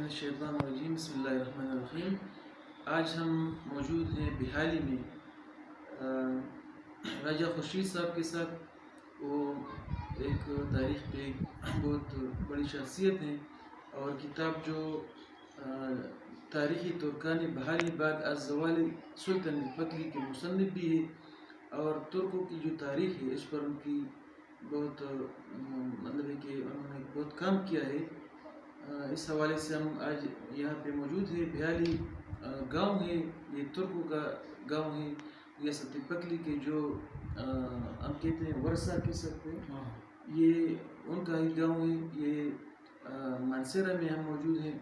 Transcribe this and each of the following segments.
الشیطان الرجیم بسم اللہ الرحمن الرحیم۔ آج ہم موجود ہیں بحالی میں راجہ خورشید صاحب کے ساتھ۔ وہ ایک تاریخ کے بہت بڑی شخصیت ہیں اور کتاب جو تاریخی ترکان بحالی بعد از زوال سلطان الفتلی کے مصنف بھی ہے، اور ترکوں کی جو تاریخ ہے اس پر ان کی بہت مطلب ہے کہ انہوں نے بہت کام کیا ہے۔ اس حوالے سے ہم آج یہاں پہ موجود ہیں۔ بحالی گاؤں ہے، یہ ترکوں کا گاؤں ہے ریاست پتلی کے، جو ہم کہتے ہیں ورثہ کہہ سکتے ہیں، یہ ان کا ہی گاؤں ہے۔ یہ مانسیرہ میں ہم موجود ہیں۔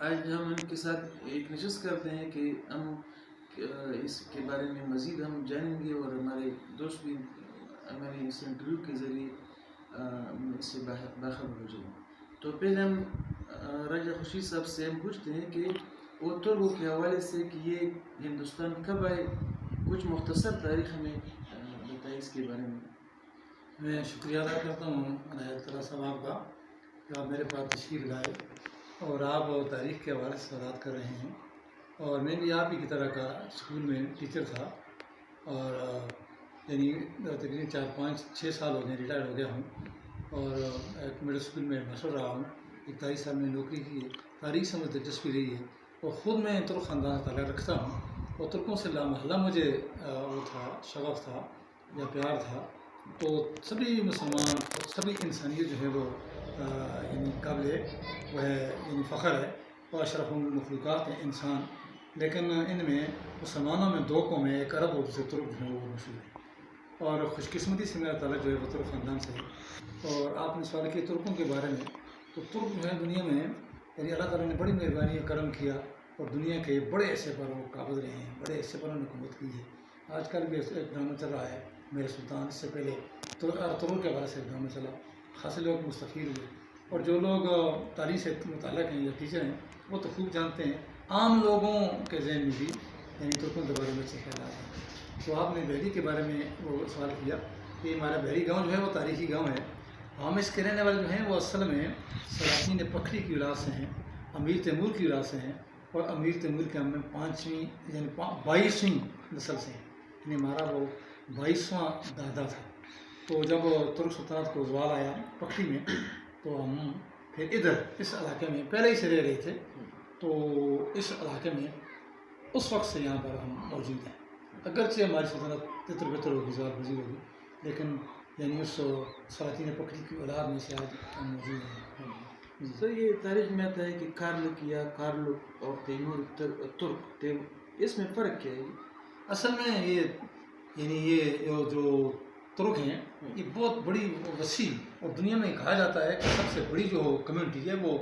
آج ہم ان کے ساتھ ایک نشست کرتے ہیں کہ ہم اس کے بارے میں مزید ہم جانیں گے، اور ہمارے دوست بھی ہمارے اس انٹرویو کے ذریعے اس سے باخبر ہو جائیں۔ تو پہلے ہم راجہ خورشید صاحب سے ہم پوچھتے ہیں کہ وہ ترکوں کے حوالے سے کہ یہ ہندوستان کب آئے، کچھ مختصر تاریخ ہمیں بتائیں اس کے بارے میں۔ میں شکریہ ادا کرتا ہوں اللہ صاحب آپ کا کہ آپ میرے پاس تشریف لائے اور آپ تاریخ کے حوالے سے سوالات کر رہے ہیں۔ اور میں بھی آپ ہی کی طرح کا اسکول میں ٹیچر تھا، اور یعنی تقریباً 4-5-6 سال ہو گئے ریٹائر ہو گیا ہوں، اور ایک مڈل اسکول میں ماسٹر رہا ہوں۔ 41 سال میں نوکری کی ہے۔ تاریخ سے مجھے دلچسپی رہی ہے، اور خود میں ترک خاندان سے تعلق رکھتا ہوں، اور ترکوں سے لامحالہ مجھے وہ تھا، شغف تھا یا پیار تھا۔ تو سبھی مسلمان، سبھی انسانیت جو ہے وہ یعنی قابل وہ ہے، یعنی فخر ہے، اور اشرف المخلوقات ہیں انسان۔ لیکن ان میں مسلمانوں میں دو قومیں، ایک عرب اور دوسرے ترک جو ہیں وہ مشہور ہیں، اور خوش قسمتی سے میرا تعلق جو ہے وہ ترک خاندان سے ہے۔ اور آپ نے سوال کیا ترکوں کے بارے میں، تو ترک جو ہے دنیا میں یعنی اللہ تعالیٰ نے بڑی مہربانی اور کرم کیا، اور دنیا کے بڑے عرصے پر وہ قابض رہے ہیں، بڑے عرصے پر انہوں نے حکومت کی ہے۔ آج کل بھی ایک ڈرامہ چل رہا ہے میرے سلطان، اس سے پہلے ترک کے حوالے سے ڈرامہ چلا، خاصے لوگ مستفید ہوئے۔ اور جو لوگ تاریخ سے متعلق ہیں یا ٹیچر ہیں وہ تو خوب جانتے ہیں، عام لوگوں کے ذہن میں بھی یعنی ترکوں کے بارے میں اچھے خیالات ہیں۔ تو آپ نے بحری کے بارے میں وہ سوال کیا کہ ہمارا بحری گاؤں جو ہے وہ تاریخی گاؤں ہے۔ ہم اس کے رہنے والے جو ہیں وہ اصل میں سلاطین پکھری کی اولاد سے ہیں، امیر تیمور کی اولاد سے ہیں، اور امیر تیمور کے ہم میں 5ویں یعنی 22ویں نسل سے ہیں، یعنی ہمارا وہ 22واں دادا تھا۔ تو جب ترک سلطنت کو زوال آیا پکھری میں، تو ہم پھر ادھر اس علاقے میں پہلے ہی سے رہ رہے تھے، تو اس علاقے میں اس وقت سے یہاں پر ہم موجود ہیں۔ اگرچہ ہماری سلطنت تتر بتر ہوگی، زوال پذیر ہوگی، لیکن یعنی اس سلاطین پکھری کی اولاد میں سے آج ہم موجود ہیں۔ سر یہ تاریخ میں آتا ہے کہ کارلک اور تیمور ترک، اس میں فرق کیا ہے؟ اصل میں یہ یعنی یہ جو ترک ہیں یہ بہت بڑی وسیع، اور دنیا میں کہا جاتا ہے کہ سب سے بڑی جو کمیونٹی ہے وہ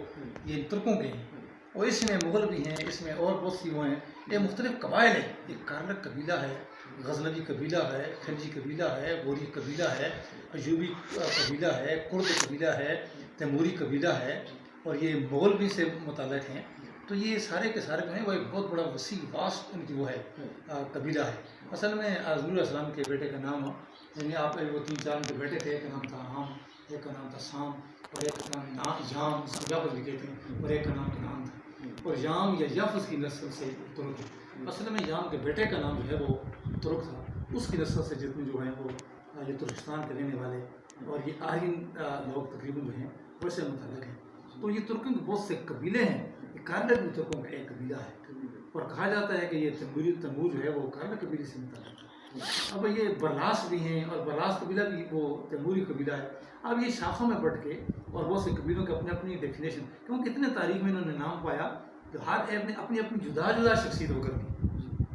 یہ ترکوں کی ہیں، اور اس میں مغل بھی ہیں، اس میں اور بہت سی وہ ہیں، یہ مختلف قبائل ہیں۔ یہ کارلک قبیلہ ہے، غزنوی قبیلہ ہے، خلجی قبیلہ ہے، غوری قبیلہ ہے، ایوبی قبیلہ ہے، کرد قبیلہ ہے، تیموری قبیلہ ہے، اور یہ مغل بھی سے متعلق ہیں۔ تو یہ سارے کے سارے جو ہیں وہ ایک بہت بڑا وسیع واسط ان کی وہ ہے قبیلہ ہے۔ اصل میں حضور علیہ السلام کے بیٹے کا نام یعنی آپ وہ 3-4 ان کے بیٹے تھے، ایک کا نام تھا ہام، ایک کا نام تھا سام، اور ایک کا نام یام، یافز بھی کہتے ہیں، اور ایک کا نام کنعان تھا۔ اور یام یا یافز کی نسل سے ترک ہے۔ اصل میں یام کے بیٹے کا نام جو ہے وہ ترک تھا، اس کی نسل سے جتنے جو ہیں وہ یہ ترکستان کے رہنے والے اور یہ آرین لوگ تقریباً جو ہیں وہ سے متعلق ہیں۔ تو یہ ترکوں کے بہت سے قبیلے ہیں، یہ کارلک بھی ترکوں کا ایک قبیلہ ہے، اور کہا جاتا ہے کہ یہ تیمور جو ہے وہ کارلک قبیلے سے متعلق ہے۔ اب یہ برلاس بھی ہیں، اور برلاس قبیلہ بھی وہ تیموری قبیلہ ہے۔ اب یہ شاخوں میں بٹ کے، اور بہت سے قبیلوں کے اپنے اپنی ڈیفینیشن، کیونکہ اتنے تاریخ میں انہوں نے نام پایا کہ ہر ایک نے اپنی اپنی جدا جدا شخصیت ہو کر کی۔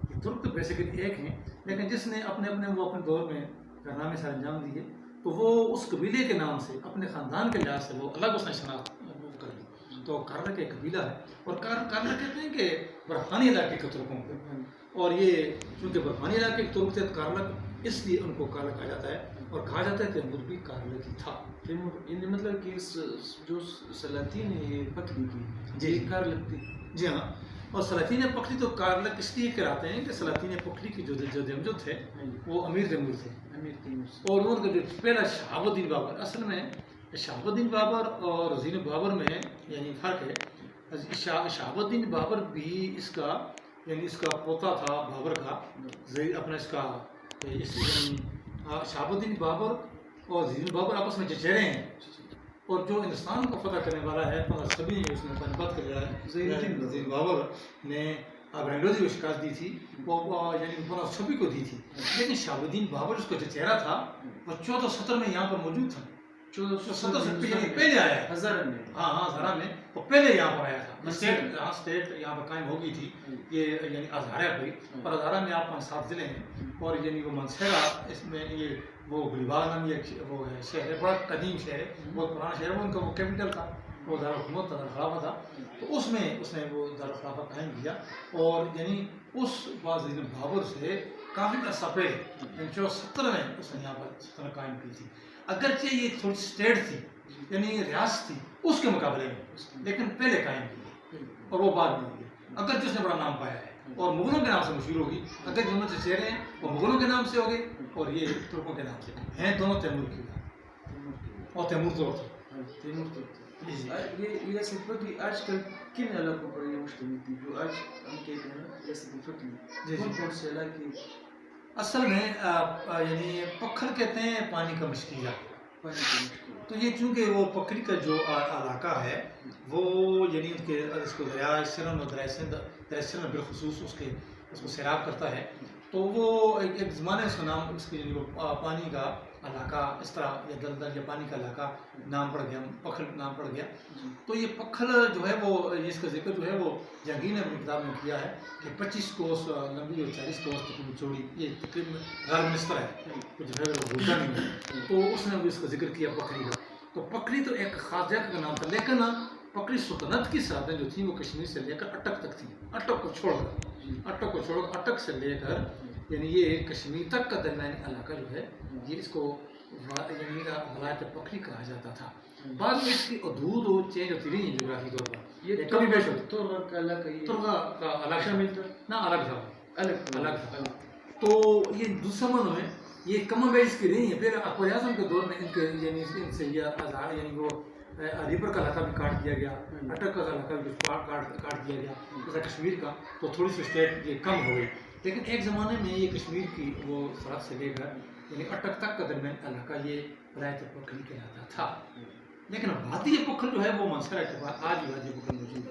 یہ ترک تو بیسیکلی ایک ہیں، لیکن جس نے اپنے وہ اپنے دور میں کارنامے سے انجام دیے، تو وہ اس قبیلے کے نام سے، اپنے خاندان کے لحاظ سے وہ الگ اس نے شناخت کر لی۔ تو کارلک ایک قبیلہ ہے، اور کارلک کہتے ہیں کہ برفانی علاقے کے ترکوں کو، اور یہ چونکہ برفانی علاقے کے ترک تھے تو کارلک اس لیے ان کو کارلک کہا جاتا ہے، اور کہا جاتا ہے تیمور بھی کارلک ہی تھا۔ تیمور مطلب کہ جو سلاطین ہے یہ پکھری کی جی کارلک تھی۔ جی ہاں، اور سلاطین پکھری تو کارلک اس لیے کراتے ہیں کہ سلاطین پکھری کی جو جدوجہد تھے وہ امیر تیمور تھے، اور ان کا جو پہلا شہاب الدین بابر، اصل میں شہاب الدین بابر اور زین بابر میں یعنی فرق ہے۔ شہاب الدین بابر بھی اس کا یعنی اس کا پوتا تھا بابر کا اپنا اس کا شہاب الدین بابر اور زین بابر آپس میں چچیرے ہیں اور جو ہندوستان کو فتح کرنے والا ہے 1526 میں اس نے پانیپت کر لیا ہے زین بابر نے بنگلوری کو شکست دی تھی وہ یعنی 1526 کو دی تھی لیکن شہاب الدین بابر اس کا چچیرا تھا اور 1470 میں یہاں پر موجود تھا 1470 سے پہلے آیا ہے ہزارہ میں ہزارہ میں وہ پہلے یہاں پر آیا تھا اسٹیٹ یہاں پر قائم ہو گئی تھی یہ یعنی ہزارہ کوئی اور ہزارہ میں آپ 5-7 ضلع ہیں اور یعنی وہ منصیرہ اس میں یہ وہ گلباغ نامی ایک وہ شہر ہے بڑا قدیم شہر ہے بہت پرانا شہر ہے وہ ان کا وہ کیپٹل تھا وہ دارالحکومت تھا دارالخلافہ تھا تو اس میں اس نے وہ دارالخلافہ قائم کیا اور یعنی اس زین بابر سے کافی عرصہ پہلے یعنی 1470 میں اس نے یہاں پر سلطنت قائم کی تھی اگرچہ یہ تھوڑی اسٹیٹ تھی یعنی ریاست تھی اس کے مقابلے میں لیکن پہلے قائم کی اور وہ بعد میں ہوئی اگرچہ اس نے بڑا نام پایا ہے اور مغلوں کے نام سے مشہور ہوگی اگر دونوں سے چہرے ہیں وہ مغلوں کے نام سے ہو گئے اور یہ ترکوں کے نام سے ہیں دونوں تیمور کی اور تیمور تو یہ ریاست پٹلی آج کل کن علاقوں پر یہ مشتمل تھی جو آج ہم کہتے ہیں ریاست پٹلی کون کون سے علاقے اصل میں یعنی پکھر کہتے ہیں پانی کا مشکلہ تو یہ چونکہ وہ پکھری کا جو علاقہ ہے وہ یعنی ان کے اس کو دریائے سرن اور دریائے سرن بالخصوص اس کو سیراب کرتا ہے تو وہ ایک زمانے اس کا نام اس کے یعنی وہ پانی کا علاقہ اس طرح یا دلدل یا پانی کا علاقہ نام پڑ گیا پکھل نام پڑ گیا تو یہ پکھل جو ہے وہ اس کا ذکر جو ہے وہ جہانگیر نے اپنی کتاب میں کیا ہے کہ 25 کوس لمبی اور 40 کوس تقریباً چوڑی یہ تقریباً غیر مستر ہے جو ہے وہ بھولتا نہیں ہے تو اس نے بھی اس کا ذکر کیا پکھری کا تو پکھری تو ایک خاص جگہ کا نام تھا لیکن پکھری سلطنت کی سرحدیں جو تھیں وہ کشمیر سے لے کر اٹک تک تھیں اٹک کو چھوڑ کر اٹک سے لے کر یعنی یہ کشمیر تک کا درمیانی علاقہ جو ہے یہ اس کو یعنی ولایت پکھری کہا جاتا تھا بعد میں اس کی حدود و چینج ہوتی رہی ہیں جغرافی طور پر یہ کبھی بیش ہوتی ترغا کا علاقہ ترغا کا علاقہ شامل تھا نہ الگ تھا تو یہ دوسرا معنی ہے یہ کم بیش کی رہی ہیں پھر اکبر اعظم کے دور میں ان کے یعنی ان سے یہ آزاد یعنی وہ ریپر کا علاقہ بھی کاٹ دیا گیا اٹک کا علاقہ بھی کاٹ دیا گیا جیسا کشمیر کا تو تھوڑی سی اسٹیٹ یہ کم ہو گئی لیکن ایک زمانے میں یہ کشمیر کی وہ سرحد سے لے کر یعنی اٹک تک کا درمیان علاقہ یہ ولایت پکھری کہلاتا تھا لیکن وادی پکھل جو ہے وہ منصیرہ کے بعد آج بھی وادی پکھل موجود ہے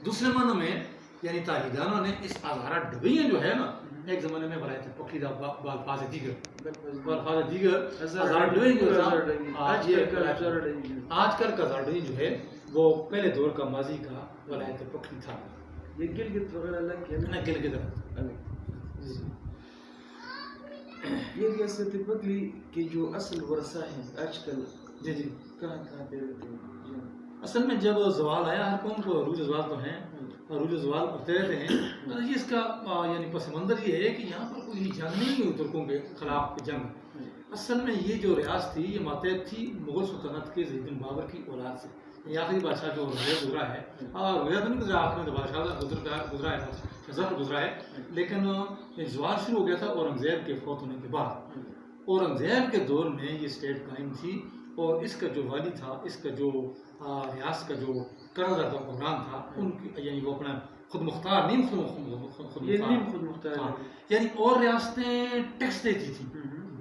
دوسرے معنوں میں یعنی تاریخدانوں نے اس ہزارہ ڈبیاں جو ہے نا ایک زمانے میں ولایت پکھری کا بالفاظ دیگر ہزارہ ڈبیاں جو آج کل کا ہزارہ ڈبیاں جو ہے وہ پہلے دور کا ماضی کا ولایت پکھری تھا یہ گلگت وغیرہ الگ ہے گلگت یہ ریاست پٹلی کے جو اصل ورثہ ہیں آج کل جی کہاں پہ رہتے ہیں اصل میں جب زوال آیا ہر قوم کو عروج زوال تو ہیں عروج زوال ہوتے رہتے ہیں یہ اس کا یعنی پس منظر یہ ہے کہ یہاں پر کوئی جنگ نہیں ہوئی ترکوں کے خلاف جنگ اصل میں یہ جو ریاست تھی یہ ماتحت تھی مغل سلطنت کے زید الدین بابر کی اولاد سے یہ آخری بادشاہ جو گزرا ہے روزہ تو نہیں گزرا آخر میں بادشاہ گزرا ہے لیکن زوال شروع ہو گیا تھا اورنگزیب کے فوت ہونے کے بعد اورنگزیب کے دور میں یہ اسٹیٹ قائم تھی اور اس کا جو والی تھا اس کا جو ریاست کا جو قرارداد حکمران تھا ان کی یعنی وہ اپنا خود مختار خود مختار یعنی اور ریاستیں ٹیکس دیتی تھیں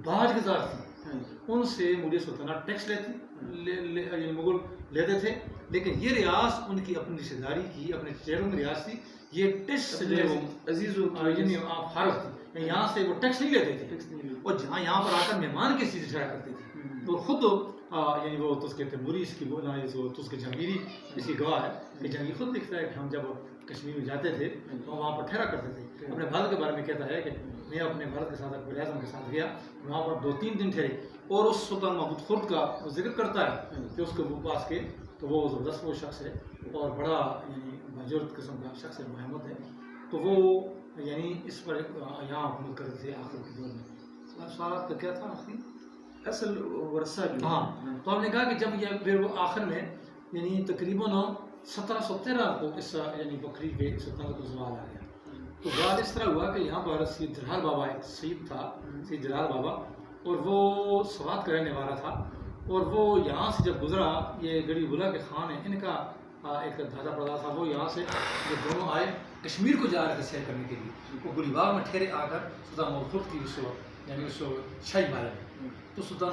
باج گزار تھیں ان سے مغلیہ سلطنت ٹیکس یعنی مغل لیتے تھے لیکن یہ ریاست ان کی اپنی رشتہ داری کی اپنے چہروں میں ریاست تھی یہ ٹیکس سے جو ہے عزیز یعنی آپ فارغ تھی یہاں سے وہ ٹیکس نہیں لیتے تھے اور جہاں یہاں پر آ کر مہمان کی چیز اشارہ کرتے تھے تو خود یعنی وہ تو اس کے تیموری اس کی وہ تو اس کے جہانگیری اس کی گواہ ہے کہ جہانگیر خود لکھتا ہے کہ ہم جب کشمیر میں جاتے تھے تو وہاں پر ٹھہرا کرتے تھے اپنے والد کے بارے میں کہتا ہے کہ میں اپنے والد کے ساتھ اکبر اعظم کے ساتھ گیا وہاں پر 2-3 دن ٹھہرے اور اس سلطان محمود خرد کا ذکر کرتا ہے کہ اس کے پاس کے تو وہ زبردست وہ شخص ہے اور بڑا یعنی باجرت قسم کا شخص ہے محمد ہے تو وہ یعنی اس پر یہاں حکومت کرتے تھے آخر کے دور میں سوالات کا کیا تھا اصل ورثہ ہاں تو ہم نے کہا کہ جب یہ پھر وہ آخر میں یعنی تقریباً 1713 کو اس یعنی بکری کے سلطنت کو زوال آ گیا تو زوال اس طرح ہوا کہ یہاں پر سید جلال بابا ایک سید تھا سید جلال بابا اور وہ سوات کا رہنے والا تھا اور وہ یہاں سے جب گزرا یہ گڑی بلا کے خان ہیں ان کا ایک دادا پردادا تھا، وہ یہاں سے یہ دونوں آئے کشمیر کو جا رہے تھے سیر کرنے کے لیے. وہ گلی باغ میں ٹھہرے آ کر سلطان محمود خرد کی اس وقت یعنی اس شاہی محل میں. تو سلطان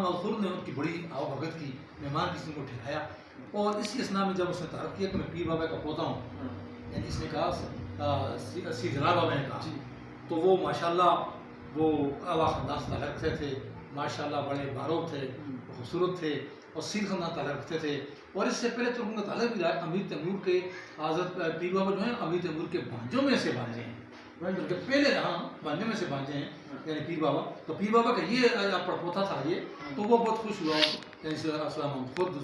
محمود خرد نے ان کی بڑی آؤ بھگت کی، مہمان کسی کو ٹھہرایا. اور اسی اسنا میں جب اس نے تعارف کیا کہ میں پیر بابا کا پوتا ہوں، یعنی اس نے کہا سیدنا بابا نے کہا، تو وہ ماشاءاللہ وہ اعلیٰ خاندان سے تعلق رکھتے تھے، ماشاءاللہ بڑے باروک تھے، خوبصورت تھے اور سیر خاندان تعلق رکھتے تھے. اور اس سے پہلے ترکوں کا تعلق بھی رہا. امیر تیمور کے حضرت پیر بابا جو ہیں امیر تیمور کے بھانجوں میں سے بھانجے ہیں، بلکہ پہلے بھانجوں میں سے بھانجے ہیں یعنی پیر بابا. تو پیر بابا کا یہ پڑپوتا تھا یہ. تو وہ بہت خوش ہوا یعنی سلطان خود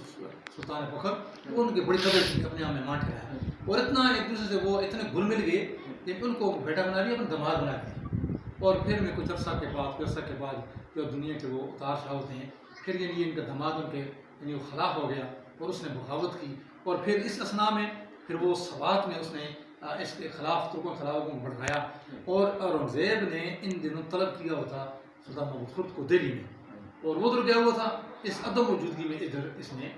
سلطان فخر، وہ ان کی بڑی قدر تھی، اپنے یہاں مہمان ٹھہرایا. اور اتنا ایک دوسرے سے وہ اتنے گھل مل گئے کہ ان کو بیٹا بنا لیا، اپنا دماد بنا دیا. اور پھر میں کچھ عرصہ کے بعد جو دنیا کے وہ اتار شاہ ہوتے ہیں، پھر یعنی ان کا دماد ان کے یعنی وہ خلاف ہو گیا اور اس نے بغاوت کی. اور پھر اس اسنا میں پھر وہ سوات میں اس نے اس کے خلاف ترکوں کے خلاف کو بڑھایا. اور اورنگزیب نے ان دنوں طلب کیا ہوا تھا سلطان محمود خرد کو دہلی میں، اور وہ ادھر گیا ہوا تھا. اس عدم موجودگی میں ادھر اس نے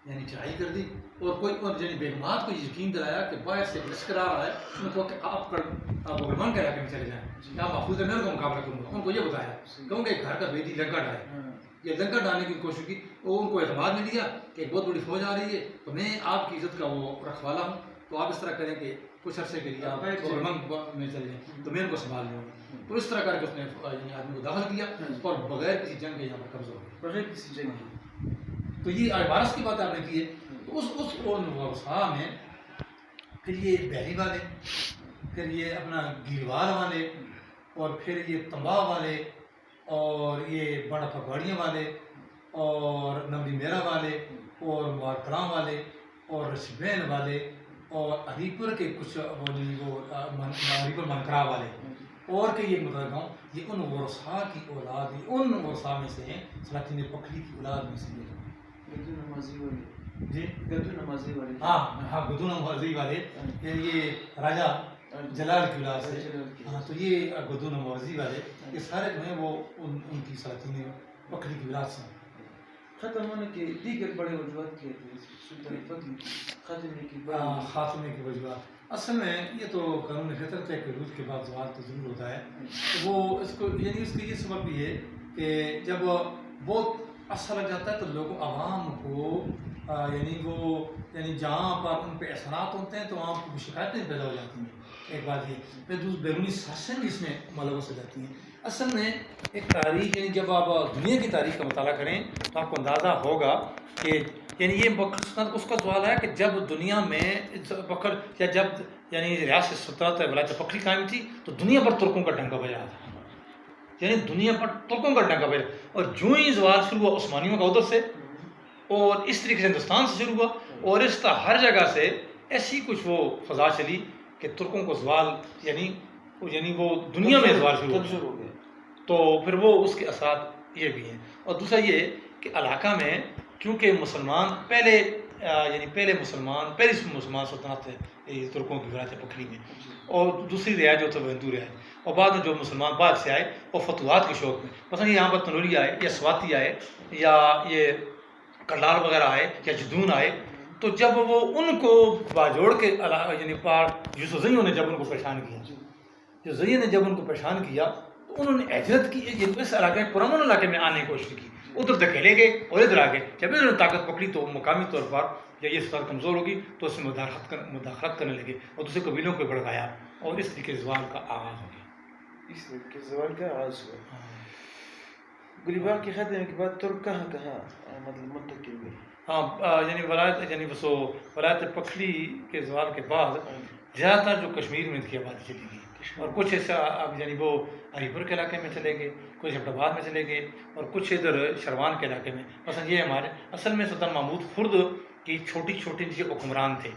یعنی چڑھائی کر دی. اور کوئی اور یعنی بیگمات کو یقین دلایا کہ باہر سے لشکر آ رہا ہے، ان کو کہ آپ بغلمان کے علاقے میں چلے جائیں، یا محفوظ ہے، میں ان کا مقابلہ کروں گا. ان کو یہ بتایا کیونکہ گھر کا بیٹی لنکا ڈالے، یہ لنکا ڈالنے کی کوشش کی. وہ ان کو اعتماد میں لیا کہ ایک بہت بڑی فوج آ رہی ہے، تو میں آپ کی عزت کا وہ رکھوالا ہوں، تو آپ اس طرح کریں کہ کچھ عرصے کے لیے آپ بغلمان میں چلے جائیں، تو میں ان کو سنبھال لوں گا. تو اس طرح کر کے اس نے یعنی آدمی کو داخل کیا اور بغیر کسی جنگ کے یہاں پر قبضہ ہو گیا، بغیر کسی جنگ کی. تو یہ عبارت کی بات آپ نے کی ہے. تو اس ورثہ میں پھر یہ بحری والے، پھر یہ اپنا گیروال والے، اور پھر یہ تمبا والے، اور یہ بڑا پگاڑیاں والے، اور نمری میرا والے، اور مارکرام والے، اور رشبین والے، اور علی پور کے کچھ علی پور منکرا والے، اور کہ یہ مطلب ہوں یہ ان ورثہ کی اولاد، ان ورثہ میں سے ہیں، سلاطین پکھلی کی اولاد میں سے. گدو نمازی والے، جی گدو نمازی والے، ہاں گدو نمازی والے، یہ راجہ جلال کی اولاد سے. ہاں تو یہ گدو نمازی والے یہ سارے جو ہیں وہ ان کی سلاطین پکھلی کی اولاد سے. ختم ہونے کے دیگر بڑے وجوہات کیا تھے سلطان فضل خاتمے کی بات؟ خاتمے کی وجوہات اصل میں یہ تو قانون فطرت ہے کہ روز کے بعد زوال تو ضرور ہوتا ہے. وہ اس کو یعنی اس کی یہ سبب بھی ہے کہ جب بہت عرصہ لگ جاتا ہے تو لوگوں عوام کو یعنی وہ یعنی جہاں پر ان پہ اثرات ہوتے ہیں تو عوام کو شکایتیں پیدا ہو جاتی ہیں. ایک بات یہ، پھر بیرونی سازشیں بھی اس میں ملوث ہو جاتی ہیں. اصل میں ایک تاریخ یعنی جب آپ دنیا کی تاریخ کا مطالعہ کریں تو آپ کو اندازہ ہوگا کہ یعنی یہ بکر اس کا سوال ہے کہ جب دنیا میں بکر یا جب یعنی ریاست سلطنت ولایت پکھلی قائم تھی تو دنیا پر ترکوں کا ڈنکا بجا تھا، یعنی دنیا پر ترکوں کا ڈنکا بجا. اور جو ہی زوال شروع ہوا عثمانیوں کا ادھر سے، اور اس طریقے سے ہندوستان سے شروع ہوا، اور اس طرح ہر جگہ سے ایسی کچھ وہ فضا چلی کہ ترکوں کو زوال یعنی وہ دنیا میں زوال شروع ہو گیا. تو پھر وہ اس کے اثرات یہ بھی ہیں. اور دوسرا یہ کہ علاقہ میں چونکہ مسلمان پہلے مسلمان سلطنت تھے ترکوں کی ولایت پکھلی میں، اور دوسری رعایت جو تھا وہ ہندو رعایت، اور بعد میں جو مسلمان بعد سے آئے وہ فتوحات کے شوق میں، مثلا یہاں پر تنوری آئے یا سواتی آئے یا یہ کرلال وغیرہ آئے یا جدون آئے، تو جب وہ ان کو باجوڑ کے یعنی یوسفزئیوں نے جب ان کو پریشان کیا، یوسفزئی نے جب ان کو پریشان کیا تو انہوں نے ہجرت کی، اس علاقے پرامن علاقے میں آنے کی کوشش کی، ادھر دھکیلے گئے اور ادھر آ گئے. جب انہوں نے طاقت پکڑی تو مقامی طور پر یا یہ سطح کمزور ہوگی تو اس میں مداخلت کرنے لگے اور دوسرے قبیلوں کو بڑھایا، اور اس طریقے زوال کا آغاز ہو گیا. اس طریقے زوال کا آغاز ہوا. گلی باغ کے خاتمے کے بعد ترک کہاں مطلب منتقل ہوئے؟ ہاں یعنی ولایت پکھلی کے زوال کے بعد زیادہ تر جو کشمیر میں ان کی آبادی چلی گئی، اور کچھ ایسا اب یعنی وہ علی پور کے علاقے میں چلے گئے، کچھ عبد آباد میں چلے گئے، اور کچھ ادھر شروان کے علاقے میں. مثلا یہ ہمارے اصل میں سلطان محمود خرد کی چھوٹی چھوٹی حکمران تھے،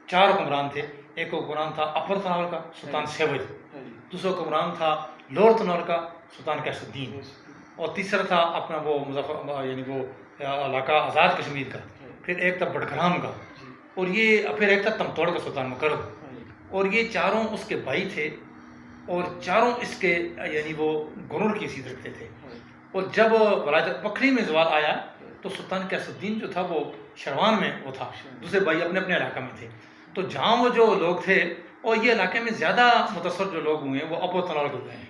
4 حکمران تھے. ایک حکمران تھا اپر تنور کا سلطان سیوج، دوسرا حکمران تھا لوور تنور کا سلطان کیس الدین، اور تیسرا تھا اپنا وہ مظفر یعنی وہ علاقہ آزاد کشمیر کا، پھر ایک تھا بڑگرام کا، اور یہ پھر ایک تھا تمتوڑ کا سلطان مکرد. اور یہ چاروں اس کے بھائی تھے، اور چاروں اس کے یعنی وہ گورنر کی حیثیت رکھتے تھے. اور جب ولایت پکھلی میں زوال آیا تو سلطان قیس الدین جو تھا وہ شروان میں وہ تھا، دوسرے بھائی اپنے اپنے علاقہ میں تھے. تو جہاں وہ جو لوگ تھے اور یہ علاقے میں زیادہ متاثر جو لوگ ہوئے ہیں وہ ابو طلال ہو گئے ہیں،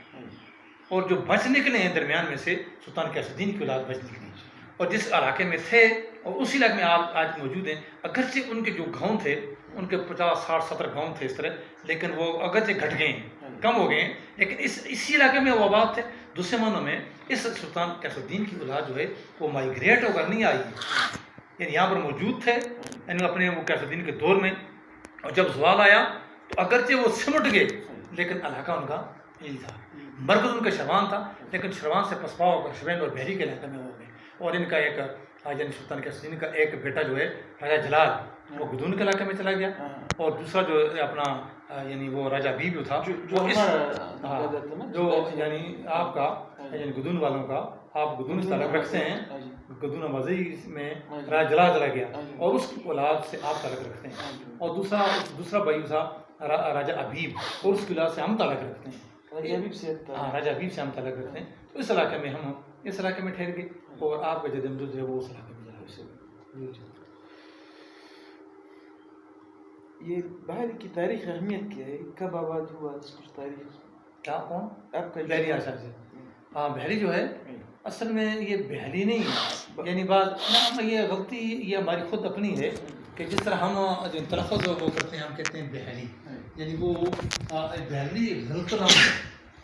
اور جو بچ نکلے ہیں درمیان میں سے سلطان قیس الدین کی اولاد بچ نکلی، اور جس علاقے میں تھے اور اسی علاقے میں آپ آج موجود ہیں. اگرچہ ان کے جو گاؤں تھے ان کے 50 60 70 گاؤں تھے اس طرح، لیکن وہ اگرچہ گھٹ گئے ہیں، کم ہو گئے ہیں، لیکن اسی علاقے میں وہ آباد تھے. دوسرے معنوں میں اس سلطان قیس الدین کی اولاد جو ہے وہ مائیگریٹ ہو کر نہیں آئی ہے، یعنی یہاں پر موجود تھے یعنی اپنے وہ قیس الدین کے دور میں. اور جب زوال آیا تو اگرچہ وہ سمٹ گئے لیکن علاقہ ان کا یہی تھا، مرکز ان کا شروان تھا، لیکن شروان سے پسپا ہو کر شبین اور بحری کے علاقے میں ہو گئے. اور ان کا ایک یعنی سلطان قیس الدین کا ایک بیٹا جو ہے راجہ جلال وہ گدون کے علاقے میں چلا گیا، اور دوسرا جو اپنا یعنی وہ راجہ حبیب جو تھا وہ اس جو یعنی آپ کا یعنی گدون والوں کا آپ گدون سے تعلق رکھتے ہیں، گدون وزیر میں راجہ جلال چلا گیا اور اس کی اولاد سے آپ تعلق رکھتے ہیں. اور دوسرا بھائی تھا راجہ حبیب اور اس کی اولاد سے ہم تعلق رکھتے ہیں. راجہ حبیب سے ہم تعلق رکھتے ہیں. تو اس علاقے میں ہم اس علاقے میں ٹھہر گئے اور آپ کا جد امجد جو ہے وہ اس علاقے میں جا. یہ بحری کی تاریخ اہمیت کیا ہے؟ کب آباد ہوا؟ کچھ تاریخ کیا کون آپ کا بحری آشا سے؟ ہاں بحری جو ہے اصل میں یہ بحری نہیں ہے، یعنی بات یہ غلطی یہ ہماری خود اپنی ہے کہ جس طرح ہم جو تلفظ وہ کرتے ہیں ہم کہتے ہیں بحری، یعنی وہ بحری غلط نام ہے،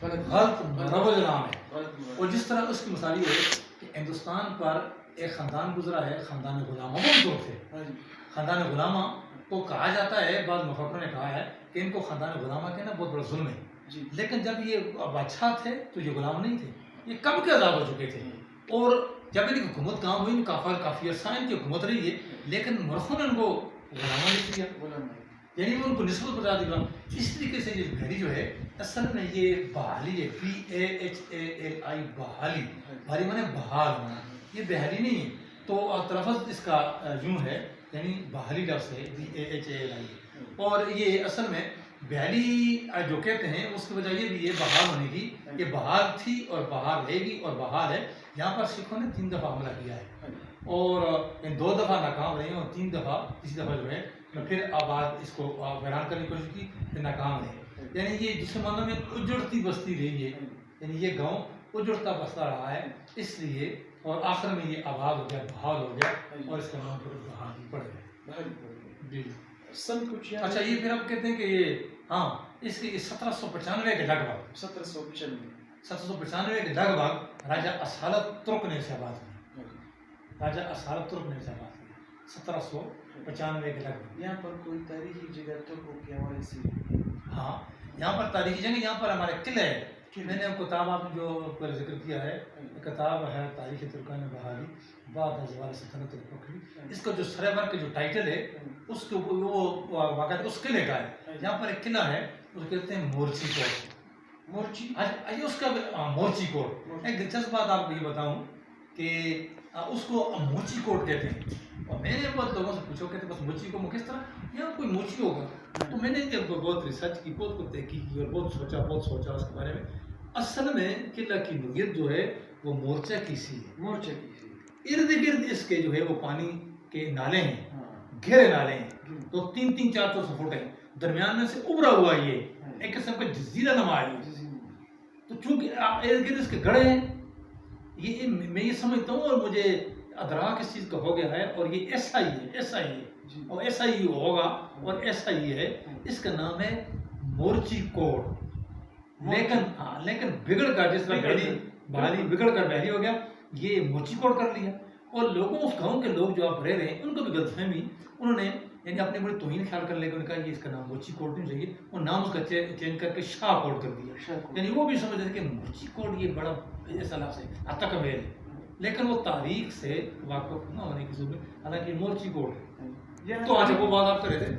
غلط مروج نام ہے. اور جس طرح اس کی مثال یہ ہے کہ ہندوستان پر ایک خاندان گزرا ہے، خاندان غلامہ کے طور سے. خاندان غلامہ کو کہا جاتا ہے، بعض مفکروں نے کہا ہے کہ ان کو خاندان غلامہ کہنا بہت بڑا ظلم ہے، لیکن جب یہ بادشاہ تھے تو یہ غلام نہیں تھے، یہ کب کے آزاد ہو چکے تھے. اور جب ان کی حکومت کام ہوئی کافی عرصہ ان کی حکومت رہی ہے، لیکن مورخوں نے ان کو غلامہ نہیں کیا، یعنی وہ ان کو نسبت بتا دی غلام. اس طریقے سے یہ بحری جو ہے اصل میں یہ بحالی ہے، BAHALI بحالی، بحالی مانے بحال ہونا، یہ بحری نہیں ہے. تو تلفظ اس کا یوں ہے یعنی بحالی لفظ ہے BAHALI. اور یہ اصل میں بحالی جو کہتے ہیں اس کی وجہ یہ بھی ہے بحال ہونے کی، یہ بحال تھی اور بحال رہے گی اور بحال ہے. یہاں پر سکھوں نے 3 دفعہ حملہ کیا ہے اور 2 دفعہ ناکام رہے ہیں اور 3 دفعہ تیسری دفعہ جو ہے پھر آباد اس کو ویران کرنے کی کوشش کی پھر ناکام رہے. یعنی یہ جس معنوں میں اجڑتی بستی رہی ہے، یعنی یہ گاؤں اجڑتا بستا رہا ہے اس لیے، اور آخر میں یہ آباد ہو گیا، بحال ہو گیا اور اس کا نام پھر بحالی پڑ گیا. جی اچھا یہ پھر آپ کہتے ہیں کہ یہ ہاں اس کی 1795 کے لگ بھگ 1795 کے لگ بھگ راجہ اصالت ترک نے اسے آباد کیا، راجہ اصالت ترک نے اسے آباد کیا 1795 کے لگ بھگ. یہاں پر کوئی تاریخی جگہ ترکوں کے حوالے سے؟ ہاں یہاں پر تاریخی جگہ، یہاں پر ہمارے قلعے ہے. میں نے کتاب آپ جو پر ذکر کیا ہے، کتاب ہے تاریخ ترکان بحالی بعد زوال سلطنت الفقری. اس کا جو سرور کا جو ٹائٹل ہے اس کے وہ واقعات اس قلعے کا ہے. یہاں پر ایک قلعہ ہے اس کو کہتے ہیں مورچی کوٹ. مورچی اس کا مورچی کوٹ. ایک دلچسپ بات آپ کو یہ بتاؤں کہ اس کو موچی کوٹ کہتے ہیں. اور میں نے بہت لوگوں سے پوچھا کہتے بس موچی کو کس طرح یہاں کوئی موچی ہوگا. تو میں نے جب بہت ریسرچ کی، بہت تحقیق کی اور بہت سوچا اس کے بارے میں. اصل میں قلعہ کی نوعیت جو ہے وہ مورچہ کی سی ہے. مورچہ کی سی ارد گرد اس کے جو ہے وہ پانی کے نالے ہیں، گہرے نالے ہیں، تو 300 400 فٹ ہیں. درمیان میں سے ابھرا ہوا یہ ایک قسم کا جزیرہ نما ہے. تو چونکہ ارد گرد اس کے گڑھے ہیں، یہ میں یہ سمجھتا ہوں اور مجھے ادراک اس چیز کا ہو گیا ہے اور یہ ایسا ہی ہے اور ایسا ہی ہوگا اور ایسا ہی ہے. اس کا نام ہے مورچی کوٹ. لیکن بگڑ کر جس طرح بحالی بگڑ کر بحری ہو گیا، یہ مورچی کوٹ کر لیا. اور لوگوں اس گاؤں کے لوگ جو آپ رہ رہے ہیں ان کو بھی غلط فہمی، انہوں نے یعنی اپنے بڑی توہین خیال کر لے کے کہا یہ اس کا نام مورچی کوٹ نہیں چاہیے، اور نام اس کا چینج کر کے شاہ کوٹ کر دیا. یعنی وہ بھی سمجھتے تھے کہ مورچی کوٹ یہ بڑا ایسا لفظ ہے عتق میں، لیکن وہ تاریخ سے واقف نہ ہونے کی ضرورت، حالانکہ مورچی کوٹ ہے. تو آج وہ بات آپ کر رہے تھے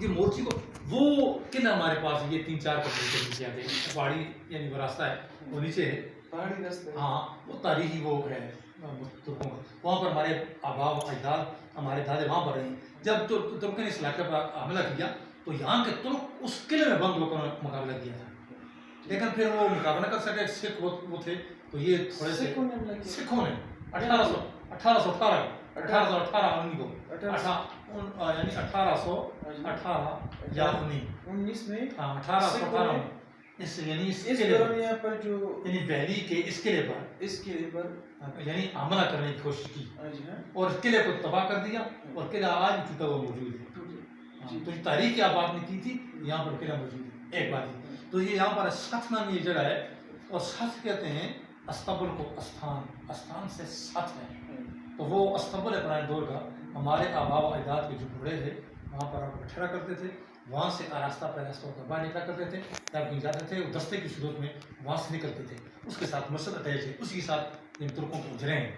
کہ مورچی کو وہ قلعہ ہمارے پاس یہ 3-4 کمرے کے نیچے آتے ہیں، پہاڑی یعنی وہ راستہ ہے وہ نیچے ہے، پہاڑی راستہ. ہاں وہ تاریخی وہ ہے ترکوں کا. وہاں پر ہمارے آبا و اجداد ہمارے دادے وہاں پر رہے ہیں. جب ترکوں نے اس علاقے پر حملہ کیا تو یہاں کے ترک اس قلعے میں بند ہو کر مقابلہ کیا تھا، لیکن پھر وہ مقابلہ کر سکے. سکھ وہ تھے تو یہ تھوڑے سے سکھوں نے 1818 1818 کو یعنی 1818 یا 19 میں ہاں 1818 میں اس یعنی اس دوران یہاں پر جو یعنی دہلی کے اس قلعے پر یعنی حملہ کرنے کی کوشش کی اور اس قلعے کو تباہ کر دیا اور قلعہ آج بھی ٹوٹا ہوا موجود ہے. تو یہ تاریخ کی آپ بات نے کی تھی یہاں پر قلعہ موجود ہے. ایک بات تو یہ یہاں پر سخت نام یہ جگہ ہے اور سخت کہتے ہیں استبل کو استان سے سخت ہے. تو وہ استبل ہے پرانے دور کا. ہمارے آبا و اجداد کے جو گھوڑے تھے وہاں پر آپ ٹھہرا کرتے تھے. وہاں سے آراستہ پیراستہ ہو کر باہر نکلا کرتے تھے. جب کہیں جاتے تھے وہ دستے کی صورت میں وہاں سے نکلتے تھے. اس کے ساتھ مسجد اٹیچ ہے. اسی کے ساتھ ان ترکوں کے اجرے ہیں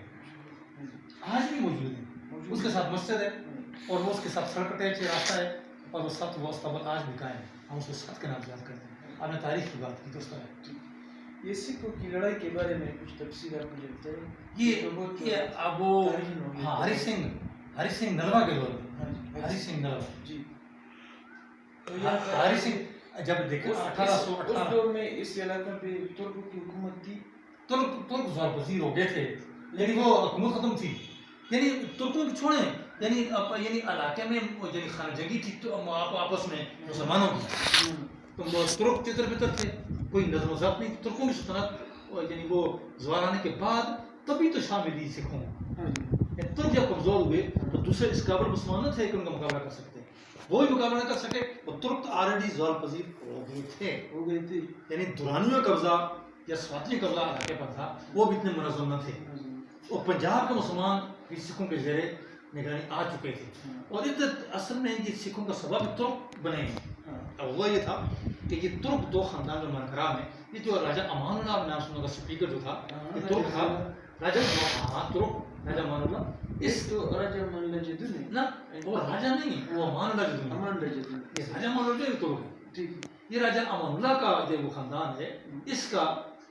آج بھی موجود ہیں. اس کے ساتھ مسجد ہے اور وہ اس کے ساتھ سڑک اٹیچ ہے راستہ ہے اور وہ سخت وہ استبل آج بھی قائم ہے. ہم اس کو سخت کے نام سے یاد کرتے ہیں. آپ نے تاریخ کی بات کی دوستوں ہے. یہ سکھوں کی لڑائی کے بارے میں کچھ تفصیل آپ مجھے بتائیں. یہ اب وہ ہری سنگھ نلوا کے دور میں ہری سنگھ نلوا جی ہری سنگھ جب دیکھو 1818 اس دور میں اس علاقے پہ ترکوں کی حکومت تھی. ترک زوال پذیر ہو گئے تھے یعنی وہ حکومت ختم تھی. یعنی ترکوں کی چھوڑیں یعنی علاقے میں یعنی خانہ جنگی تھی تو آپس میں مسلمانوں کی تو ترک تتر بتر تھے. کوئی نظم و ضبط نہیں. ترکوں کی سلطنت یعنی وہ زوال آنے کے بعد تبھی تو شامل سکھوں. ترک جب کمزور ہوئے تو دوسرے اس قابل مسلمان تھے کہ ان کا مقابلہ کر سکتے. وہ بھی مقابلہ نہ کر سکے. وہ ترک آلریڈی زوال پذیر ہو گئے تھے. یعنی دورانیوں قبضہ یا سواتری قبضہ علاقے پر تھا. وہ بھی اتنے منظم نہ تھے. اور پنجاب کے مسلمان بھی سکھوں کے زیر نگرانی آ چکے تھے. اور اصل میں یہ سکھوں کا سبب ترک بنے ہیں. وہ یہ تھا کہ یہ ترک دو خاندان میں منقرام ہے. یہ جو راجہ امان اللہ نام سنو کا سپیکر جو تھا یہ ترک تھا. راجہ راجہ امان اللہ اس راجہ امان اللہ جدو نہیں نا وہ راجہ نہیں وہ امان اللہ جدو یہ راجہ امان اللہ جو ترک ہے. یہ راجہ امان اللہ کا جو وہ خاندان ہے اس کا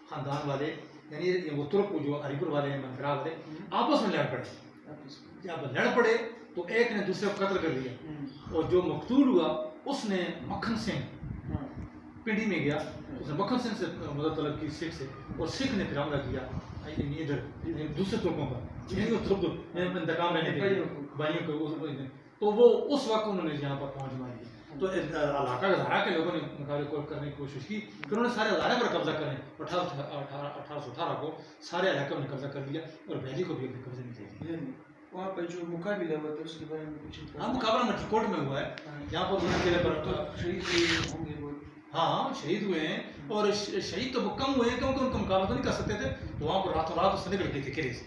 خاندان والے یعنی وہ ترک جو علی پور والے ہیں منقرا والے آپس میں لڑ پڑے. جب لڑ پڑے تو ایک نے دوسرے کو قتل کر دیا اور جو مقتول ہوا اس نے مکھن سنگھ پنڈی میں گیا. اس نے مکھن سنگھ سے مدد طلب کی سکھ سے اور سکھ نے پھر حملہ کیا ادھر دوسرے ترکوں پر یعنی وہ ترک انتقام لینے کے بھائیوں کو. تو وہ اس وقت انہوں نے یہاں پر پہنچ ماری. تو علاقہ ہزارہ کے لوگوں نے مقابلے کرنے کی کوشش کی. پھر انہوں نے سارے ہزارے پر قبضہ کریں. 1818 کو سارے علاقے میں قبضہ کر لیا اور دہلی کو بھی اپنے قبضے میں لے لیا. وہاں پر جو مقابلہ ہوا تھا اس کے بارے میں کچھ ہاں مقابلہ مٹکوٹ میں ہوا ہے. یہاں پر قلعے پر تو شہید ہوں گے. ہاں شہید ہوئے ہیں اور شہید تو کم ہوئے ہیں کیونکہ ان کا مقابلہ تو نہیں کر سکتے تھے. تو وہاں پر راتوں رات سے نکل گئے تھے قلعے سے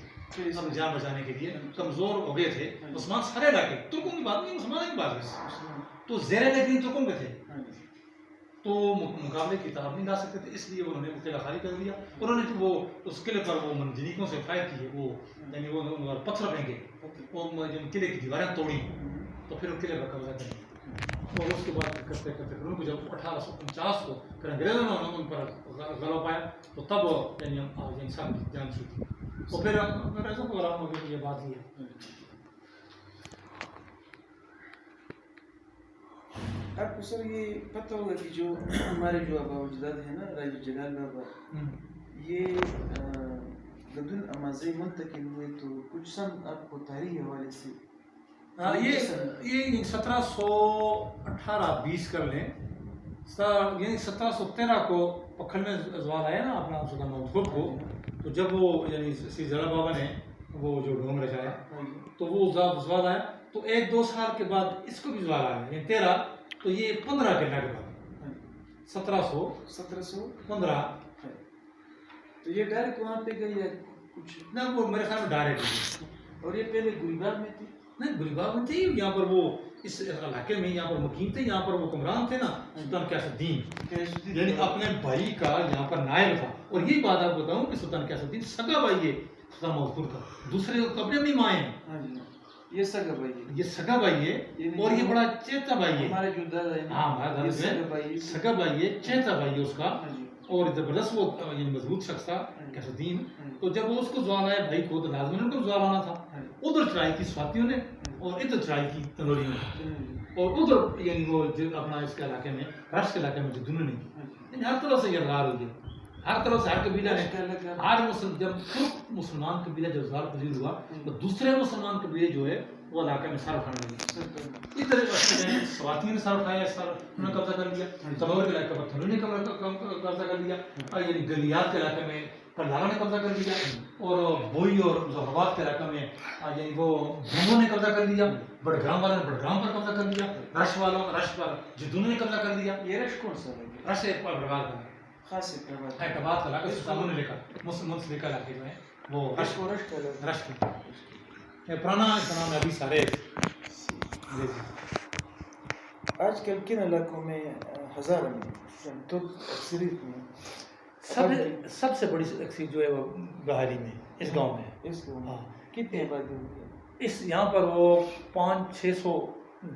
ہم جان بچانے کے لیے. کمزور ہو گئے تھے مسلمان سارے علاقے. ترکوں کی بات نہیں مسلمانوں کی بات ہے. تو زیر نگرانی ترکوں کے تھے تو مقابلے کی طرف نہیں لا سکتے تھے. اس لیے انہوں نے قلعہ خالی کر دیا. انہوں نے وہ اس قلعے پر وہ منجنیقوں سے فائر کیے. وہ یعنی وہ پتھر پھینکے وہ قلعے کی دیواریں توڑی تو پھر قلعے پر قبضہ کریں. اور اس کے بعد کرتے کرتے ان کو جب 1849 کو پھر انگریزوں نے ان پر غلبہ پایا تو تب یعنی انسان کی جان چھوٹی اور پھر انگریزوں کو غلام ہو گیا. یہ بات ہی ہے. آپ کو سر یہ پتہ ہوگا کہ جو ہمارے جو آبا و اجداد ہیں نا راجہ جلال بابا یہ گدن امازی منتقل ہوئے تو کچھ سن آپ کو تاریخ حوالے سے یہ 1718-20 کر لیں. یعنی 1713 کو پکھل میں زوال آیا نا اپنا سلطان محمود خود کو. تو جب وہ یعنی سی زرا بابا نے وہ جو ڈھونگ رچایا تو وہ زوال آیا. تو 1-2 سال کے بعد اس کو بھی زوال آیا یعنی 13. تو یہ 15 کے بعد 1715 تو یہ ڈائریکٹ وہاں پہ گئی یا کچھ نہ وہ میرے خیال میں ڈائریکٹ. اور یہ پہلے گلباغ میں تھی نہیں گلباغ میں تھی. یہاں پر وہ اس علاقے میں یہاں پر مقیم تھے. یہاں پر وہ حکمران تھے نا سلطان قیاس الدین یعنی اپنے بھائی کا یہاں پر نائب تھا. اور یہی بات آپ بتاؤں کہ سلطان قیاس الدین سگا بھائی ہے سلطان محمود کا. دوسرے کپڑے میں مائیں ہیں. یہ سگا بھائی ہے. یہ سگا بھائی ہے اور یہ بڑا چیتا بھائی ہے. ہمارے جو دادا ہے ہاں ہمارا دادا سگا بھائی ہے چیتا بھائی ہے اس کا. اور زبردست وہ یعنی مضبوط شخص تھا قیاس الدین. تو جب وہ اس کو زوال آیا بھائی کو تو لازمن ان کو زوال آنا تھا. ادھر چڑھائی کی سواتیوں نے اور ادھر چڑھائی کی تنوریوں نے اور ادھر یعنی وہ اپنا اس کے علاقے میں راشٹ کے علاقے میں جو دنوں نے کی. یعنی ہر طرح سے یہ غار ہو گیا. ہر طرف سے ہر قبیلہ نے اشکال ہر جب ترک مسلمان قبیلہ جب زوال پذیر ہوا تو دوسرے مسلمان قبیلے جو ہے وہ علاقے میں سر اٹھانے لگے. اس طرح سے سواتین نے سر اٹھایا, سر انہوں نے قبضہ کر لیا. تنور کے علاقے پر تھنور نے قبضہ کر لیا, یعنی گلیات کے علاقے میں کلارا نے قبضہ کر لیا, اور بوئی اور مظفرآباد کے علاقے میں یعنی وہ بھوموں نے قبضہ کر لیا, بڑگرام والوں نے بڑگرام پر قبضہ کر لیا, رش والوں رش پر جدوں نے قبضہ کر لیا. یہ رش کون سا ہے؟ رش بڑگار کا خاص اعتماد کا علاقہ ساموں نے لکھا مسلم کا علاقے جو ہے وہ رش رش کی پرانا اس کا نام ہے ابھی سارے. آج کل کن علاقوں میں ہزاروں میں تو اکثریت میں سب سے بڑی اکثریت جو ہے وہ بہاری میں اس گاؤں میں. اس کو ہاں کتنی آبادی ہوئی اس یہاں پر وہ 500-600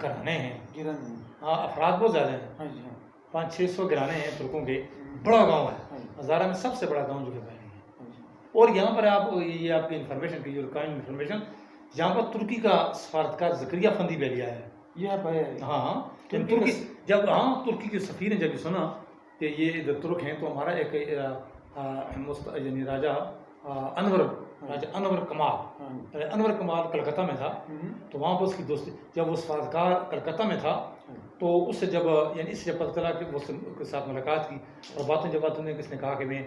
گھرانے ہیں. گرانے؟ ہاں افراد بہت زیادہ ہیں. ہاں جی ہاں 500-600 گھرانے ہیں ترکوں کے. بڑا گاؤں ہے, ہزارہ میں سب سے بڑا گاؤں جو ہے بہاری ہے. اور یہاں پر آپ یہ آپ کی انفارمیشن کی جو قائم انفارمیشن, یہاں پر ترکی کا سفارتکار زکریا فندی بیلیا ہے. یہاں پہ ہاں ہاں ترکی جب ہاں ترکی کے سفیر نے جب یہ سنا کہ یہ ادھر ترک ہیں تو ہمارا ایک یعنی راجہ انور کمال کلکتہ میں تھا, تو وہاں پر اس کی دوستی جب وہ سفارتکار کلکتہ میں تھا تو اس سے جب یعنی اس سے جب پتہ چلا کہ وہ کے ساتھ ملاقات کی اور باتیں جب باتوں نے کس نے کہا کہ میں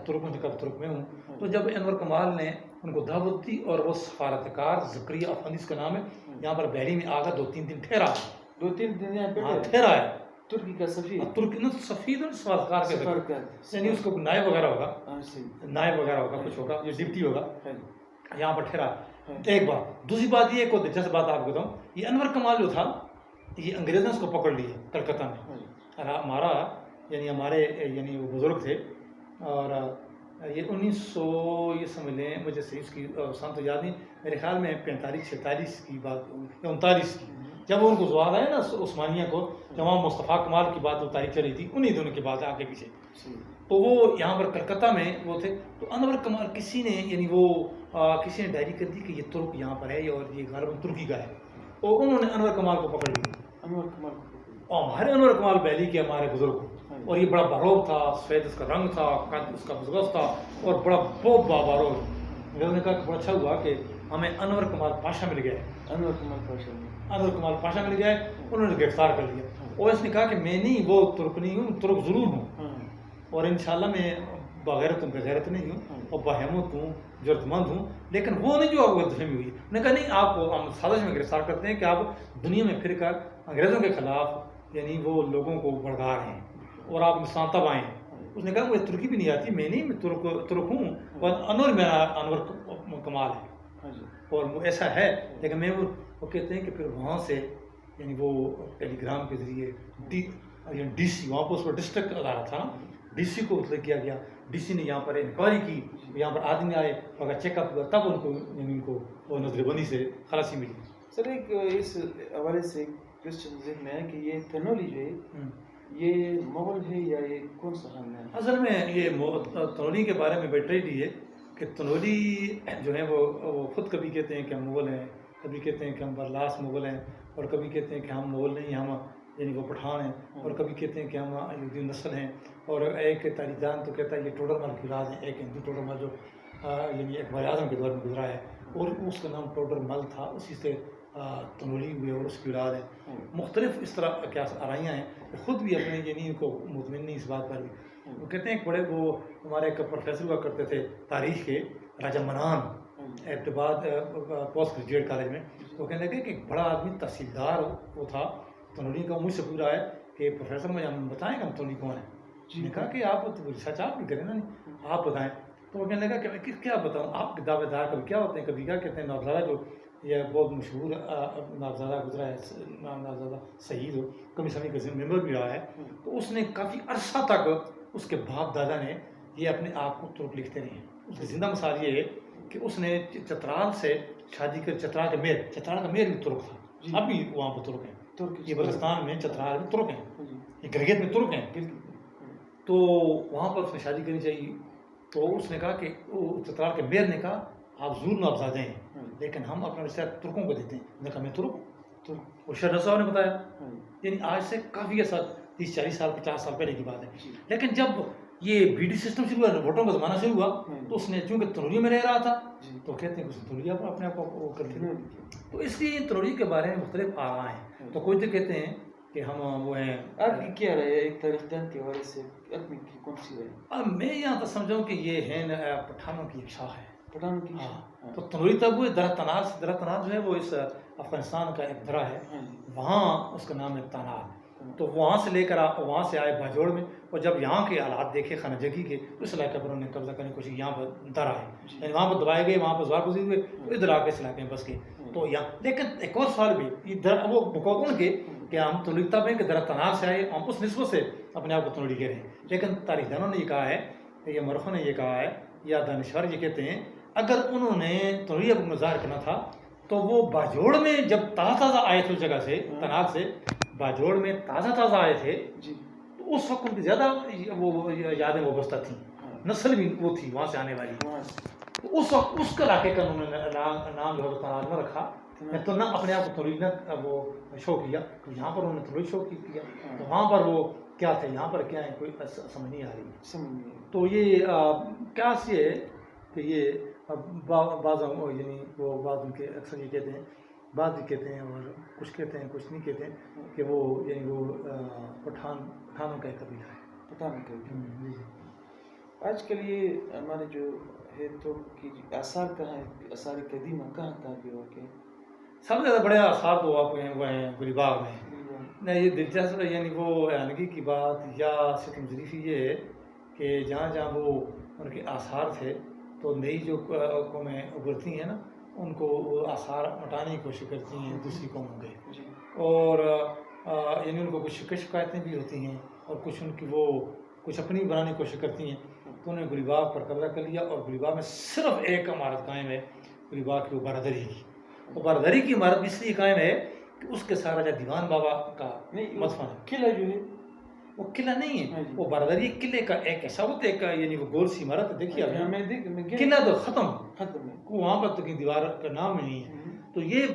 ترک ہوں, کب ترک میں ہوں, تو جب انور کمال نے ان کو دعوت دی اور وہ سفارتکار زکریا افندی اس کا نام ہے یہاں پر بحری میں آگا 2-3 دن ٹھہرا. 2-3 دن یہاں پہ ٹھہرا ہے. ترکی کا سفیر ترکی نے سفیر اور سفارتکار کے یعنی اس کو نائب وغیرہ ہوگا, نائب وغیرہ ہوگا, کچھ ہوگا, یہ ڈپٹی ہوگا, یہاں پر ٹھہرا. ایک بات. دوسری بات یہ کوئی دلچسپ بات آپ کو بتاؤں, یہ انور کمال جو تھا یہ انگریزوں نے اس کو پکڑ لیا کلکتہ میں. ہمارا یعنی ہمارے یعنی وہ بزرگ تھے اور یہ 1900 یہ سمجھ لیں مجھے صحیح اس کی سن تو یاد نہیں, میرے خیال میں 45-46 کی بات یا 39 کی, جب ان کو زوال آیا نا عثمانیہ کو, جب وہاں مصطفیٰ کمال کی بات وہ تاریخ چلی تھی انہی دونوں کی بات آگے پیچھے, تو وہ یہاں پر کلکتہ میں وہ تھے. تو انور کمال کسی نے یعنی وہ کسی نے ڈائری کر دی کہ یہ ترک یہاں پر ہے اور یہ غالباً ترکی کا ہے, اور انہوں نے انور کمال کو پکڑ لیا. انور کمال اور ہمارے انور کمال بہلی کے ہمارے بزرگ, اور یہ بڑا باروب تھا, سفید اس کا رنگ تھا, قد اس کا بزرگ تھا اور بڑا بہت باروب. میں نے کہا کہ بڑا اچھا ہوا کہ ہمیں انور کمال پاشا مل گیا. انور کمال پاشا مل گیا, انہوں نے گرفتار کر لیا. اور اس نے کہا کہ میں نہیں وہ ترک نہیں ہوں, ترک ضرور ہوں, اور انشاءاللہ میں بغیرت نہیں ہوں, اور بہیمت ہوں, ضرورت مند ہوں, لیکن وہ نہیں جو آپ کو فہمی ہوئی. انہوں نے کہا نہیں, آپ کو ہم سازش میں گرفتار کرتے ہیں کہ آپ دنیا میں پھر کر انگریزوں کے خلاف یعنی وہ لوگوں کو بھڑکا رہے ہیں اور آپ مسلمان تب آئے ہیں. اس نے کہا مجھے ترکی بھی نہیں آتی, میں نہیں, میں ترک ہوں, اور انور کمال ہے اور وہ ایسا ہے. لیکن میں وہ کہتے ہیں کہ پھر وہاں سے یعنی وہ ٹیلی گرام کے ذریعے ڈی سی وہاں پر اس پر ڈسٹرکٹ ادارہ تھا نا, ڈی سی کو مطلب کیا گیا. ڈی سی نے یہاں پر انکوائری کی, یہاں پر آدمی آئے, اگر چیک اپ ہوا تب ان کو وہ نظر بندی سے خلاصی ملی. سر ایک اس حوالے سے کوشچن ذہن میں ہے کہ یہ تنولی جو ہے یہ مغل ہے یا یہ کون سا خاندان ہے؟ اصل میں یہ تنولی کے بارے میں بیٹری ہے کہ تنولی جو ہے وہ خود کبھی کہتے ہیں کہ ہم مغل ہیں, کبھی کہتے ہیں کہ ہم برلاس مغل ہیں, اور کبھی کہتے ہیں کہ ہم مغل نہیں, ہم یعنی وہ پٹھان ہیں, اور کبھی کہتے ہیں کہ ہم یہودی نسل ہیں. اور ایک تاریخ دان تو کہتا ہے یہ ٹوڈر مل کی اولاد ہے, ایک ہندو ٹوڈر مل جو یعنی اکبر اعظم کے دور میں گزرا ہے, اور اس کا نام ٹوڈر مل تھا, اسی سے تنولی ہوئے اور اس کی اولاد ہے. مختلف اس طرح کیا آرائیاں ہیں, خود بھی اپنے یعنی ان کو مطمئن نہیں اس بات پر بھی. وہ کہتے ہیں کہ بڑے وہ ہمارے ایک پروفیسر ہوا کرتے تھے تاریخ کے, راجہ منان, ابتداد پوسٹ گریجویٹ کالج میں. وہ کہنے لگے کہ ایک بڑا آدمی تحصیلدار وہ تھا تنولی کا. مجھ سے پورا ہے کہ پروفیسر مجھے ہم بتائیں کہ ہم تنولی کون ہیں. نے کہا کہ آپ ریسرچ آپ بھی کریں نا, نہیں آپ بتائیں. تو وہ کہنے لگا کہ کیا بتاؤں, آپ کے دعوے دار کبھی کیا ہوتے ہیں, کبھی کیا کہتے ہیں نابزادہ جو یہ بہت مشہور نابزادہ گزرا ہے, نابزادہ شہید ہو, کبھی سمی کا ممبر بھی رہا ہے. تو اس نے کافی عرصہ تک اس کے باپ دادا نے یہ اپنے آپ کو ترک لکھتے رہے ہیں. اس کی زندہ مثال یہ ہے کہ اس نے چترال سے شادی کر, چترال کا میر بھی ترک تھا, اب بھی وہاں پر ترک ہیں, یہ بلوچستان میں چترال میں ترک ہیں, یہ گرگیت میں ترک ہیں. تو وہاں پر اس نے شادی کرنی چاہیے. تو اس نے کہا کہ چترال کے میر نے کہا آپ ضرور نابزادے ہیں, لیکن ہم اپنا رشتہ ترکوں کو دیتے ہیں. میں کہا میں ترک, اور شہر صاحب نے بتایا, یعنی آج سے کافی ایسا 30-40 سال 50 سال پہلے کی بات ہے. لیکن جب یہ بی ڈی سسٹم شروع ہوا، ووٹوں کا زمانہ شروع ہوا، تو اس نے چونکہ تنوری میں رہ رہا تھا تو کہتے ہیں کہ اس نے تنوری اپنے آپ کو کر لیا. تو اس لیے تنوری کے بارے میں مختلف آراء ہیں. تو کوئی تو کہتے ہیں کہ ہم وہ ہیں. آپ کی کیا رائے ہے ایک تاریخ دان کے حوالے سے، اپنی کی کون سی رائے؟ اب میں یہاں تک سمجھاؤں کہ یہ ہے پٹھانوں کی ایک شاہ ہے. پٹھانوں کی ہاں. تو تنوری تب ہوئے درہ تنار سے. درہ تنار جو ہے وہ اس افغانستان کا ایک درہ ہے، وہاں اس کا نام ہے تنار. تو وہاں سے لے کر وہاں سے آئے باجوڑ میں، اور جب یہاں کے حالات دیکھے خانہ جگی کے، اس علاقے پر انہوں نے قبضہ کرنے کی کوشش. یہاں پر در آئے، یعنی وہاں پر دبائے گئے، وہاں پر زوار گزیر ہوئے، تو ادھر آ کے اس علاقے میں بس گئے. تو یہاں لیکن ایک اور سوال بھی وہ مقابل کے کہ ہم تنوری تب ہیں کہ درہ تنار سے آئے، ہم اس نسبت سے اپنے آپ کو تنوری کہہ رہے ہیں. لیکن تاریخ دانوں نے یہ کہا ہے، یہ مورخوں نے یہ کہا ہے، یا دانشور یہ کہتے ہیں اگر انہوں نے تنوری اپنا ظاہر کرنا تھا تو وہ باجوڑ میں جب تازہ تازہ آئے تھے اس جگہ سے، تنار سے باجوڑ میں تازہ تازہ آئے تھے، تو اس وقت ان کی زیادہ وہ یادیں وابستہ تھیں، نسل بھی وہ تھی وہاں سے آنے والی. تو اس وقت اس کے علاقے کا انہوں نے نام جو ہے تنار نہ رکھا، تو نہ اپنے آپ کو تنوری نہ وہ شو کیا. تو یہاں پر انہوں نے تنوری شو کیا، تو وہاں پر وہ کیا تھے، یہاں پر کیا ہے، کوئی سمجھ نہیں آ رہی. تو یہ کیا یہ ہے کہ یہ بعض یعنی وہ بعض ان کے اکثر یہ کہتے ہیں، بعض یہ کہتے ہیں اور کچھ کہتے ہیں کچھ نہیں کہتے ہیں کہ وہ یعنی وہ پٹھانوں کا ایک قبیلہ ہے. پٹھانوں کا. آج کل یہ ہمارے جو ہے تو کی آثار کہاں ہیں، آثار قدیمہ کہاں بھی واقع ہیں؟ سب سے زیادہ بڑے آثار تو آپ ہیں وہ ہیں گلی باغ میں. یہ دلچسپ یعنی وہ حیرانگی کی بات یا ستم ظریفی یہ ہے کہ جہاں جہاں وہ ان کے آثار تھے تو نئی جو قومیں ابھرتی ہیں نا، ان کو وہ آثار مٹانے کی کوشش کرتی ہیں دوسری قوموں کے، اور یعنی ان کو کچھ شکایتیں بھی ہوتی ہیں، اور کچھ ان کی وہ کچھ اپنی بنانے کی کوشش کرتی ہیں. تو انہوں نے گلی باغ پر قبضہ کر لیا، اور گلی باغ میں صرف ایک عمارت قائم ہے گلی باغ کی، وہ برادری کی. وہ برادری کی عمارت اس لیے قائم ہے کہ اس کے سارا جو دیوان بابا کا مدفن ہے. قلعہ جو ہے وہ قلعہ نہیں ہے، وہ برادری قلعے کا ایک ایسا ہوتا ہے، یعنی وہ گول سی عمارت دیکھیے آپ، قلعہ تو ختم ہے، وہاں پر تو دیوار کا نام نہیں ہے. تو یہ